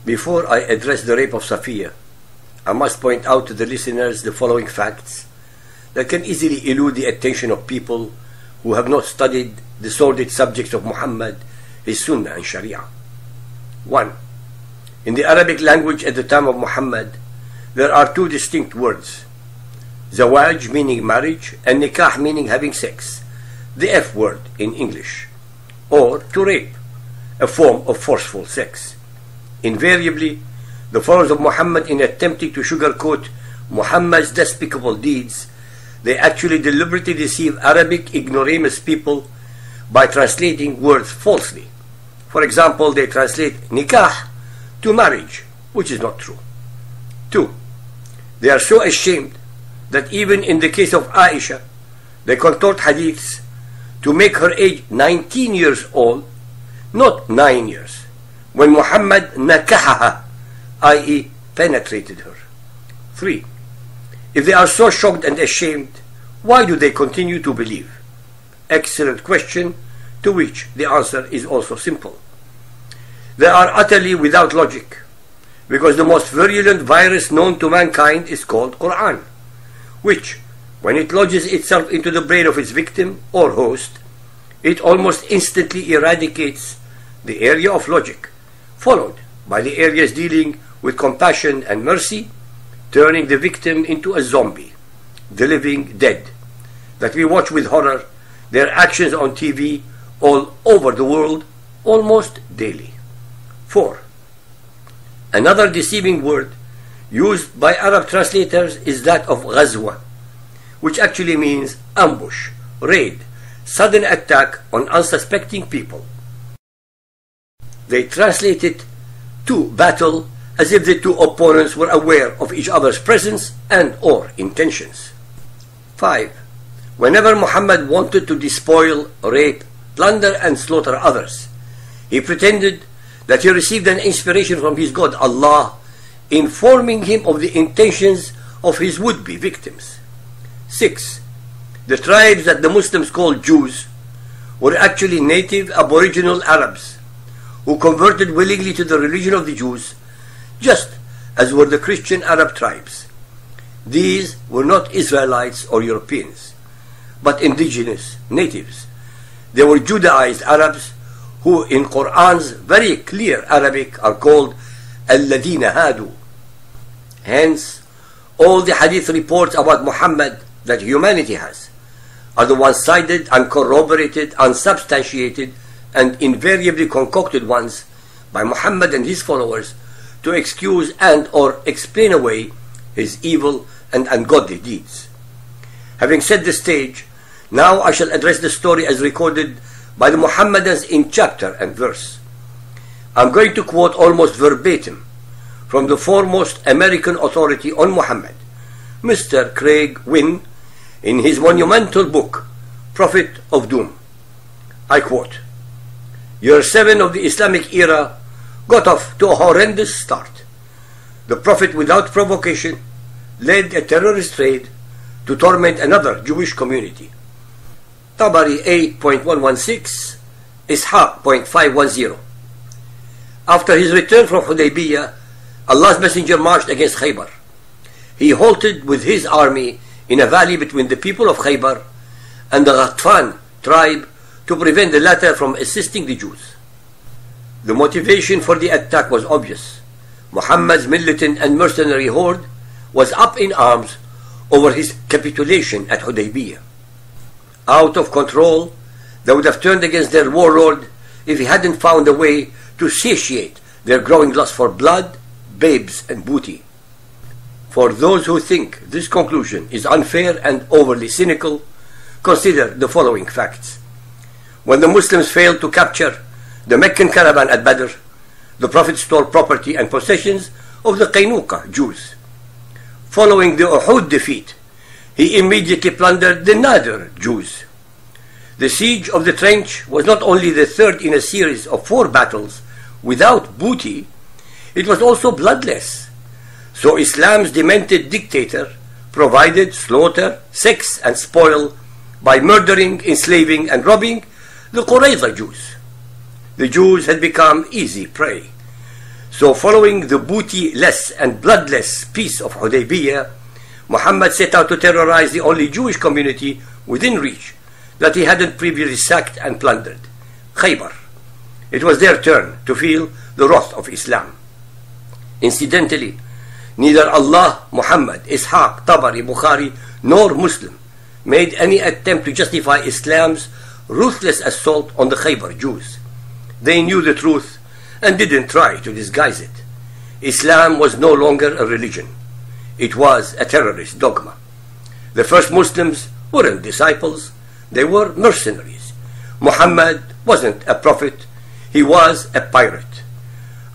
Before I address the rape of Safiyyah, I must point out to the listeners the following facts that can easily elude the attention of people who have not studied the sordid subjects of Muhammad, his Sunnah and Sharia. 1. In the Arabic language at the time of Muhammad, there are two distinct words: zawaj, meaning marriage, and nikah, meaning having sex, the F word in English, or to rape, a form of forceful sex. Invariably, the followers of Muhammad, in attempting to sugarcoat Muhammad's despicable deeds, they actually deliberately deceive Arabic ignoramus people by translating words falsely. For example, they translate nikah to marriage, which is not true. 2. They are so ashamed that even in the case of Aisha, they contort hadiths to make her age 19 years old, not 9 years, when Muhammad nakahaha, i.e. penetrated her. 3. If they are so shocked and ashamed, why do they continue to believe? Excellent question, to which the answer is also simple. They are utterly without logic, because the most virulent virus known to mankind is called Quran, which, when it lodges itself into the brain of its victim or host, it almost instantly eradicates the area of logic, followed by the areas dealing with compassion and mercy, turning the victim into a zombie, the living dead, that we watch with horror their actions on TV all over the world almost daily. 4. Another deceiving word used by Arab translators is that of ghazwa, which actually means ambush, raid, sudden attack on unsuspecting people. They translate it to battle as if the two opponents were aware of each other's presence and or intentions. 5. Whenever Muhammad wanted to despoil, rape, plunder and slaughter others, he pretended that he received an inspiration from his God, Allah, informing him of the intentions of his would-be victims. 6. The tribes that the Muslims call Jews were actually native aboriginal Arabs who converted willingly to the religion of the Jews, just as were the Christian Arab tribes. These were not Israelites or Europeans, but indigenous natives. They were Judaized Arabs who in Quran's very clear Arabic are called Al-Ladina Hadu. Hence, all the hadith reports about Muhammad that humanity has are the one-sided, uncorroborated, unsubstantiated, and invariably concocted ones by Muhammad and his followers to excuse and or explain away his evil and ungodly deeds. Having set the stage, now I shall address the story as recorded by the Muhammadans in chapter and verse. I'm going to quote almost verbatim from the foremost American authority on Muhammad, Mr. Craig Wynne, in his monumental book, Prophet of Doom. I quote, "Year 7 of the Islamic era got off to a horrendous start. The Prophet, without provocation, led a terrorist raid to torment another Jewish community. Tabari 8.116, Ishaq 0.510. After his return from Hudaybiyah, Allah's Messenger marched against Khaybar. He halted with his army in a valley between the people of Khaybar and the Ghatfan tribe to prevent the latter from assisting the Jews. The motivation for the attack was obvious. Muhammad's militant and mercenary horde was up in arms over his capitulation at Hudaybiyah. Out of control, they would have turned against their warlord if he hadn't found a way to satiate their growing lust for blood, babes, and booty. For those who think this conclusion is unfair and overly cynical, consider the following facts. When the Muslims failed to capture the Meccan caravan at Badr, the Prophet stole property and possessions of the Qaynuqa Jews. Following the Uhud defeat, he immediately plundered the Nadir Jews. The siege of the trench was not only the third in a series of 4 battles without booty, it was also bloodless. So Islam's demented dictator provided slaughter, sex, and spoil by murdering, enslaving, and robbing the Qurayza Jews. The Jews had become easy prey. So following the bootyless and bloodless peace of Hudaybiyah, Muhammad set out to terrorize the only Jewish community within reach that he hadn't previously sacked and plundered, Khaybar. It was their turn to feel the wrath of Islam. Incidentally, neither Allah, Muhammad, Ishaq, Tabari, Bukhari, nor Muslim made any attempt to justify Islam's ruthless assault on the Khaybar Jews. They knew the truth and didn't try to disguise it. Islam was no longer a religion. It was a terrorist dogma. The first Muslims weren't disciples, they were mercenaries. Muhammad wasn't a prophet, he was a pirate.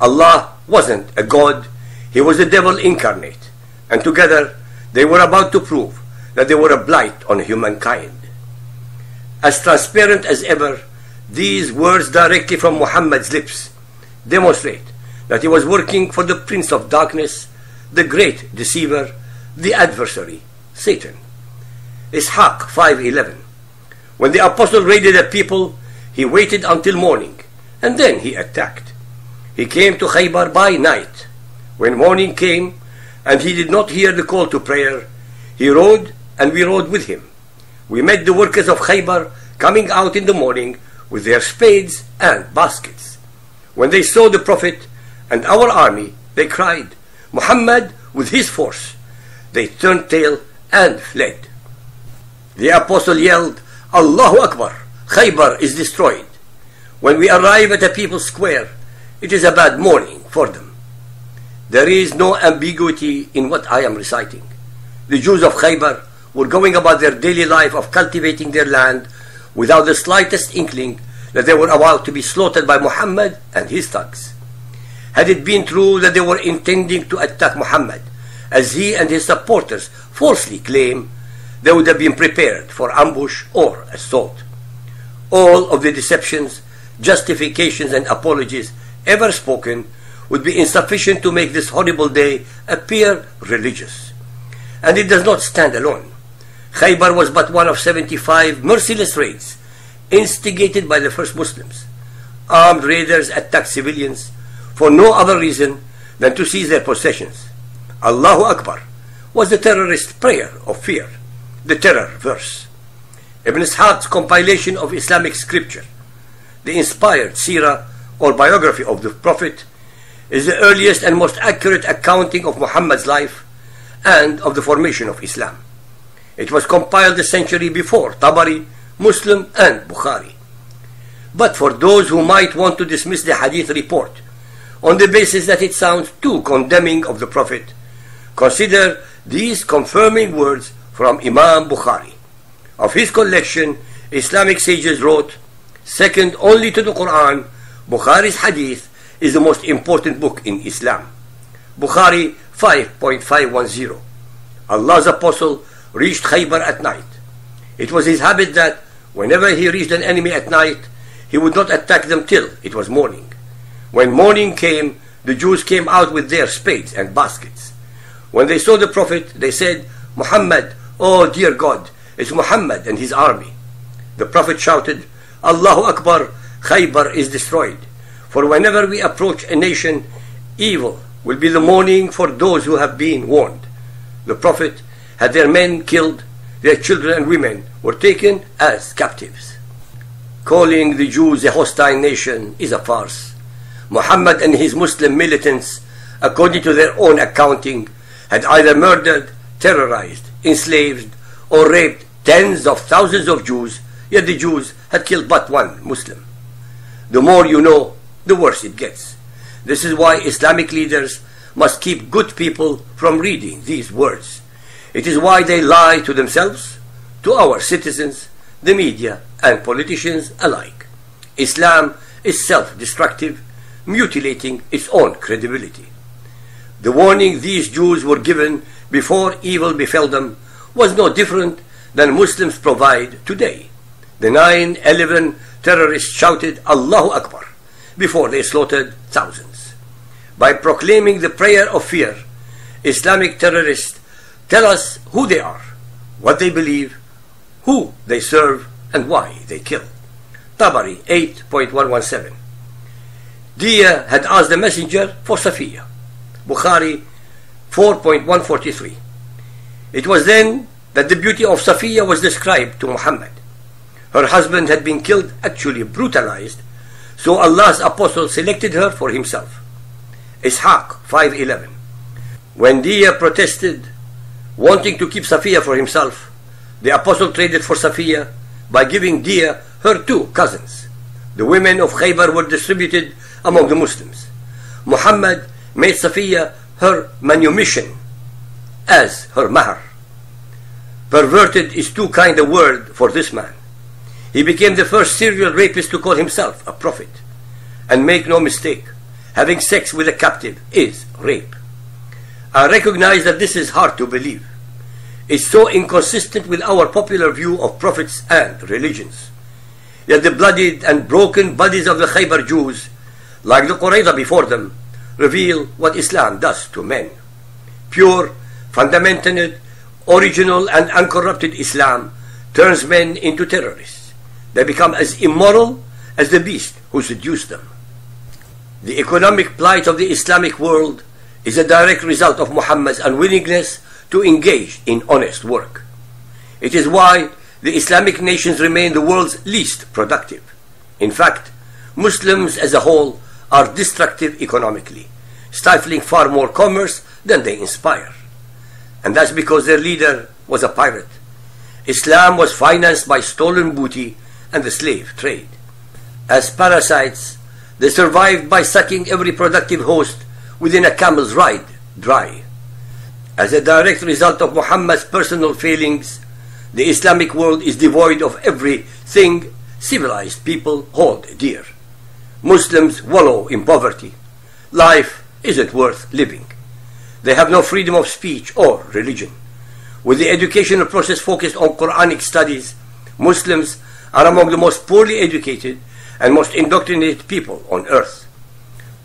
Allah wasn't a god, he was the devil incarnate. And together they were about to prove that they were a blight on humankind. As transparent as ever, these words directly from Muhammad's lips demonstrate that he was working for the Prince of Darkness, the great deceiver, the adversary, Satan. Ishaq 5:11. When the apostle raided the people, he waited until morning, and then he attacked. He came to Khaybar by night. When morning came, and he did not hear the call to prayer, he rode, and we rode with him. We met the workers of Khaybar coming out in the morning with their spades and baskets. When they saw the Prophet and our army, they cried, Muhammad with his force. They turned tail and fled. The apostle yelled, Allahu Akbar, Khaybar is destroyed. When we arrive at a people's square, it is a bad morning for them. There is no ambiguity in what I am reciting. The Jews of Khaybar were going about their daily life of cultivating their land without the slightest inkling that they were about to be slaughtered by Muhammad and his thugs. Had it been true that they were intending to attack Muhammad, as he and his supporters falsely claim, they would have been prepared for ambush or assault. All of the deceptions, justifications, and apologies ever spoken would be insufficient to make this horrible day appear religious. And it does not stand alone. Khaybar was but one of 75 merciless raids instigated by the first Muslims. Armed raiders attacked civilians for no other reason than to seize their possessions. Allahu Akbar was the terrorist prayer of fear, the terror verse. Ibn Ishaq's compilation of Islamic scripture, the inspired seerah or biography of the Prophet, is the earliest and most accurate accounting of Muhammad's life and of the formation of Islam. It was compiled a century before Tabari, Muslim, and Bukhari. But for those who might want to dismiss the hadith report on the basis that it sounds too condemning of the Prophet, consider these confirming words from Imam Bukhari. Of his collection, Islamic sages wrote, second only to the Quran, Bukhari's hadith is the most important book in Islam. Bukhari 5.510. Allah's apostle reached Khaybar at night. It was his habit that whenever he reached an enemy at night, he would not attack them till it was morning. When morning came, the Jews came out with their spades and baskets. When they saw the Prophet, they said, Muhammad, oh dear God, it's Muhammad and his army. The Prophet shouted, Allahu Akbar, Khaybar is destroyed. For whenever we approach a nation, evil will be the morning for those who have been warned. The Prophet had their men killed, their children and women were taken as captives. Calling the Jews a hostile nation is a farce. Muhammad and his Muslim militants, according to their own accounting, had either murdered, terrorized, enslaved, or raped tens of thousands of Jews, yet the Jews had killed but one Muslim. The more you know, the worse it gets. This is why Islamic leaders must keep good people from reading these words. It is why they lie to themselves, to our citizens, the media, and politicians alike. Islam is self-destructive, mutilating its own credibility. The warning these Jews were given before evil befell them was no different than Muslims provide today. The 9/11 terrorists shouted Allahu Akbar before they slaughtered thousands. By proclaiming the prayer of fear, Islamic terrorists tell us who they are, what they believe, who they serve, and why they kill. Tabari 8.117. Dia had asked the messenger for Safiyyah. Bukhari 4.143. It was then that the beauty of Safiyyah was described to Muhammad. Her husband had been killed, actually brutalized, so Allah's apostle selected her for himself. Ishaq 5:11. When Dia protested, wanting to keep Safiyyah for himself, the apostle traded for Safiyyah by giving Dia her two cousins. The women of Khaybar were distributed among the Muslims. Muhammad made Safiyyah her manumission as her mahar. Perverted is too kind a word for this man. He became the first serial rapist to call himself a prophet. And make no mistake, having sex with a captive is rape. I recognize that this is hard to believe. It's so inconsistent with our popular view of prophets and religions. Yet the bloodied and broken bodies of the Khaybar Jews, like the Qurayza before them, reveal what Islam does to men. Pure, fundamental, original and uncorrupted Islam turns men into terrorists. They become as immoral as the beast who seduced them. The economic plight of the Islamic world is a direct result of Muhammad's unwillingness to engage in honest work. It is why the Islamic nations remain the world's least productive. In fact, Muslims as a whole are destructive economically, stifling far more commerce than they inspire. And that's because their leader was a pirate. Islam was financed by stolen booty and the slave trade. As parasites, they survived by sucking every productive host within a camel's ride dry. As a direct result of Muhammad's personal failings, the Islamic world is devoid of everything civilized people hold dear. Muslims wallow in poverty. Life isn't worth living. They have no freedom of speech or religion. With the educational process focused on Quranic studies, Muslims are among the most poorly educated and most indoctrinated people on earth.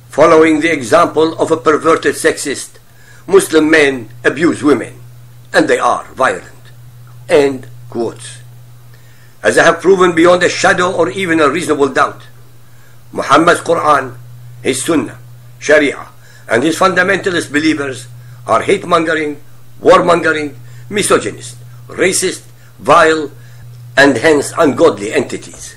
Following the example of a perverted sexist, Muslim men abuse women, and they are violent. End quotes. As I have proven beyond a shadow or even a reasonable doubt, Muhammad's Quran, his Sunnah, Sharia, and his fundamentalist believers are hate-mongering, war-mongering, misogynist, racist, vile, and hence ungodly entities.